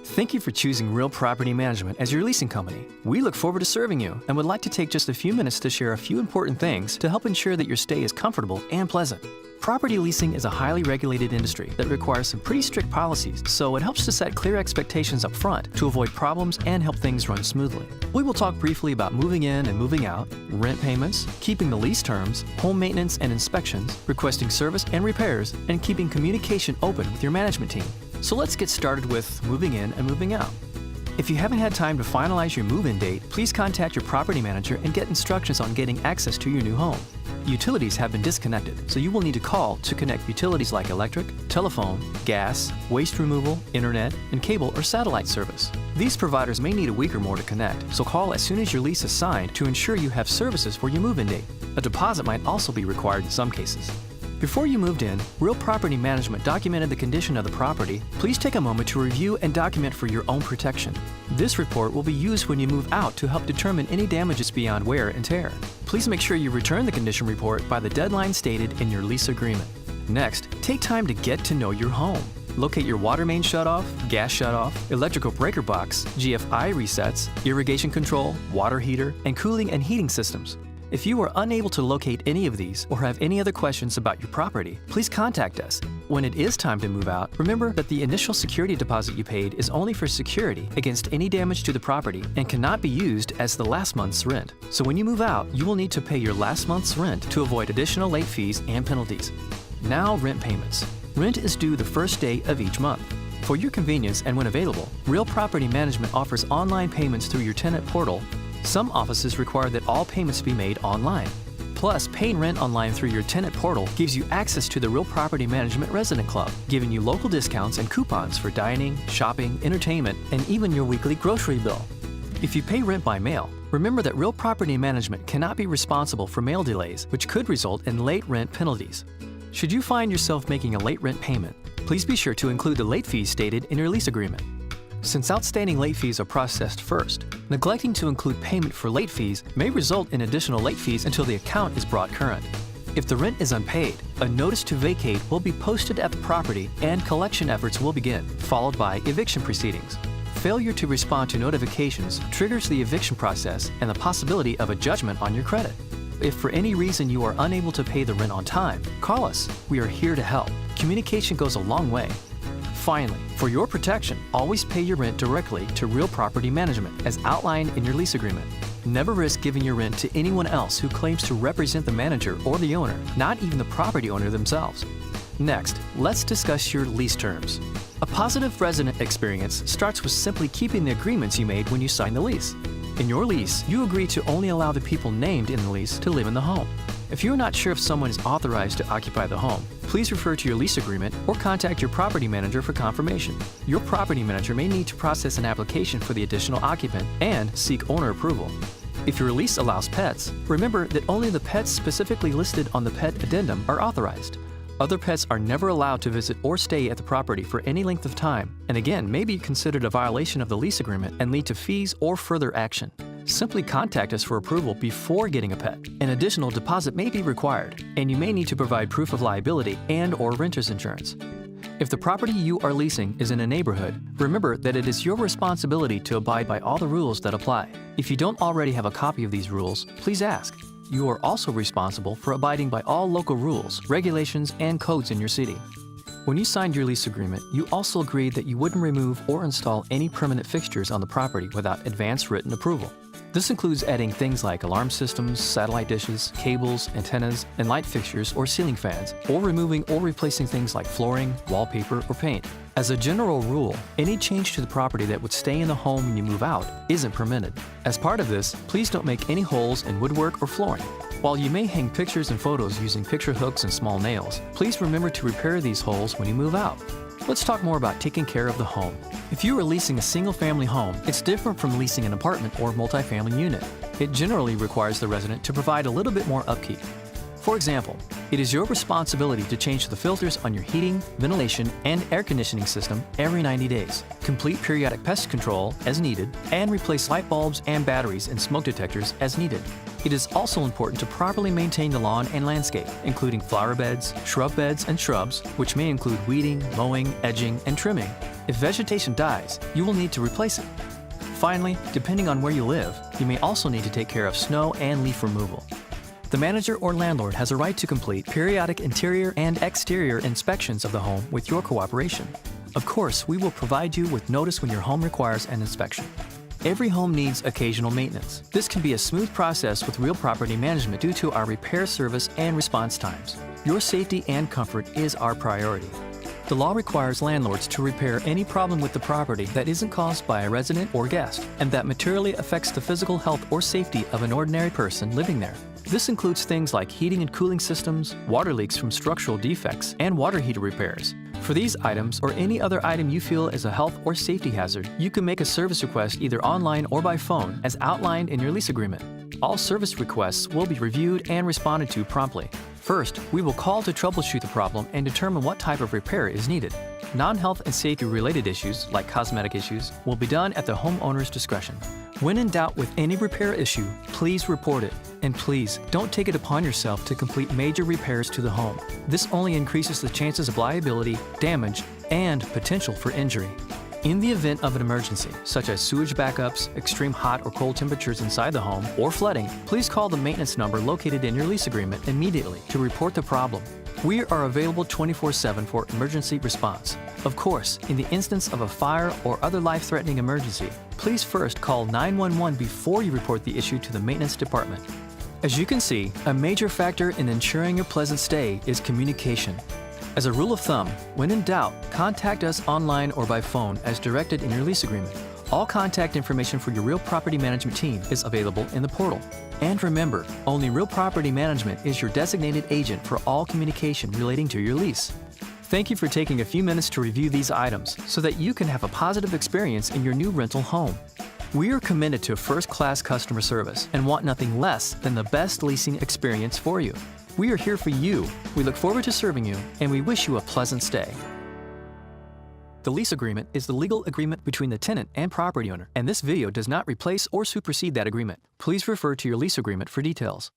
Thank you for choosing Real Property Management as your leasing company. We look forward to serving you and would like to take just a few minutes to share a few important things to help ensure that your stay is comfortable and pleasant. Property leasing is a highly regulated industry that requires some pretty strict policies, so it helps to set clear expectations up front to avoid problems and help things run smoothly. We will talk briefly about moving in and moving out, rent payments, keeping the lease terms, home maintenance and inspections, requesting service and repairs, and keeping communication open with your management team. So let's get started with moving in and moving out. If you haven't had time to finalize your move-in date, please contact your property manager and get instructions on getting access to your new home. Utilities have been disconnected, so you will need to call to connect utilities like electric, telephone, gas, waste removal, internet, and cable or satellite service. These providers may need a week or more to connect, so call as soon as your lease is signed to ensure you have services for your move-in date. A deposit might also be required in some cases. Before you moved in, Real Property Management documented the condition of the property. Please take a moment to review and document for your own protection. This report will be used when you move out to help determine any damages beyond wear and tear. Please make sure you return the condition report by the deadline stated in your lease agreement. Next, take time to get to know your home. Locate your water main shutoff, gas shutoff, electrical breaker box, GFI resets, irrigation control, water heater, and cooling and heating systems. If you are unable to locate any of these or have any other questions about your property, please contact us. When it is time to move out, remember that the initial security deposit you paid is only for security against any damage to the property and cannot be used as the last month's rent. So when you move out, you will need to pay your last month's rent to avoid additional late fees and penalties. Now, rent payments. Rent is due the first day of each month. For your convenience and when available, Real Property Management offers online payments through your tenant portal. Some offices require that all payments be made online. Plus, paying rent online through your tenant portal gives you access to the Real Property Management Resident Club, giving you local discounts and coupons for dining, shopping, entertainment, and even your weekly grocery bill. If you pay rent by mail, remember that Real Property Management cannot be responsible for mail delays, which could result in late rent penalties. Should you find yourself making a late rent payment, please be sure to include the late fees stated in your lease agreement. Since outstanding late fees are processed first, neglecting to include payment for late fees may result in additional late fees until the account is brought current. If the rent is unpaid, a notice to vacate will be posted at the property and collection efforts will begin, followed by eviction proceedings. Failure to respond to notifications triggers the eviction process and the possibility of a judgment on your credit. If for any reason you are unable to pay the rent on time, call us. We are here to help. Communication goes a long way. Finally, for your protection, always pay your rent directly to Real Property Management as outlined in your lease agreement. Never risk giving your rent to anyone else who claims to represent the manager or the owner, not even the property owner themselves. Next, let's discuss your lease terms. A positive resident experience starts with simply keeping the agreements you made when you signed the lease. In your lease, you agree to only allow the people named in the lease to live in the home. If you are not sure if someone is authorized to occupy the home, please refer to your lease agreement or contact your property manager for confirmation. Your property manager may need to process an application for the additional occupant and seek owner approval. If your lease allows pets, remember that only the pets specifically listed on the pet addendum are authorized. Other pets are never allowed to visit or stay at the property for any length of time, and again may be considered a violation of the lease agreement and lead to fees or further action. Simply contact us for approval before getting a pet. An additional deposit may be required, and you may need to provide proof of liability and/or renter's insurance. If the property you are leasing is in a neighborhood, remember that it is your responsibility to abide by all the rules that apply. If you don't already have a copy of these rules, please ask. You are also responsible for abiding by all local rules, regulations, and codes in your city. When you signed your lease agreement, you also agreed that you wouldn't remove or install any permanent fixtures on the property without advance written approval. This includes adding things like alarm systems, satellite dishes, cables, antennas, and light fixtures or ceiling fans, or removing or replacing things like flooring, wallpaper, or paint. As a general rule, any change to the property that would stay in the home when you move out isn't permitted. As part of this, please don't make any holes in woodwork or flooring. While you may hang pictures and photos using picture hooks and small nails, please remember to repair these holes when you move out. Let's talk more about taking care of the home. If you are leasing a single-family home, it's different from leasing an apartment or multifamily unit. It generally requires the resident to provide a little bit more upkeep. For example, it is your responsibility to change the filters on your heating, ventilation, and air conditioning system every 90 days, complete periodic pest control as needed, and replace light bulbs and batteries and smoke detectors as needed. It is also important to properly maintain the lawn and landscape, including flower beds, shrub beds, and shrubs, which may include weeding, mowing, edging, and trimming. If vegetation dies, you will need to replace it. Finally, depending on where you live, you may also need to take care of snow and leaf removal. The manager or landlord has a right to complete periodic interior and exterior inspections of the home with your cooperation. Of course, we will provide you with notice when your home requires an inspection. Every home needs occasional maintenance. This can be a smooth process with Real Property Management due to our repair service and response times. Your safety and comfort is our priority. The law requires landlords to repair any problem with the property that isn't caused by a resident or guest, and that materially affects the physical health or safety of an ordinary person living there. This includes things like heating and cooling systems, water leaks from structural defects, and water heater repairs. For these items, or any other item you feel is a health or safety hazard, you can make a service request either online or by phone as outlined in your lease agreement. All service requests will be reviewed and responded to promptly. First, we will call to troubleshoot the problem and determine what type of repair is needed. Non-health and safety-related issues, like cosmetic issues, will be done at the homeowner's discretion. When in doubt with any repair issue, please report it. And please, don't take it upon yourself to complete major repairs to the home. This only increases the chances of liability, damage, and potential for injury. In the event of an emergency, such as sewage backups, extreme hot or cold temperatures inside the home, or flooding, please call the maintenance number located in your lease agreement immediately to report the problem. We are available 24/7 for emergency response. Of course, in the instance of a fire or other life-threatening emergency, please first call 911 before you report the issue to the maintenance department. As you can see, a major factor in ensuring a pleasant stay is communication. As a rule of thumb, when in doubt, contact us online or by phone as directed in your lease agreement. All contact information for your Real Property Management team is available in the portal. And remember, only Real Property Management is your designated agent for all communication relating to your lease. Thank you for taking a few minutes to review these items so that you can have a positive experience in your new rental home. We are committed to first-class customer service and want nothing less than the best leasing experience for you. We are here for you. We look forward to serving you, and we wish you a pleasant stay. The lease agreement is the legal agreement between the tenant and property owner, and this video does not replace or supersede that agreement. Please refer to your lease agreement for details.